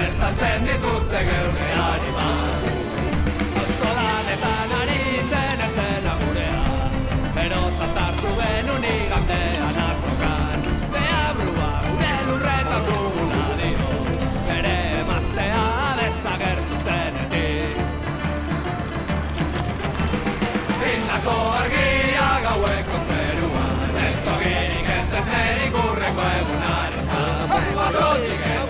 Estatzen dituzte geure animal Zolanetan aritzen etzena gurea Berotzat hartu benun igandean azokan Deabrua gure lurretan dugula dio Bere emaztea desagertu zenetik Hildako argia gaueko zeruan Ez ogirik ez esnerik urreko egunaretzat Basotik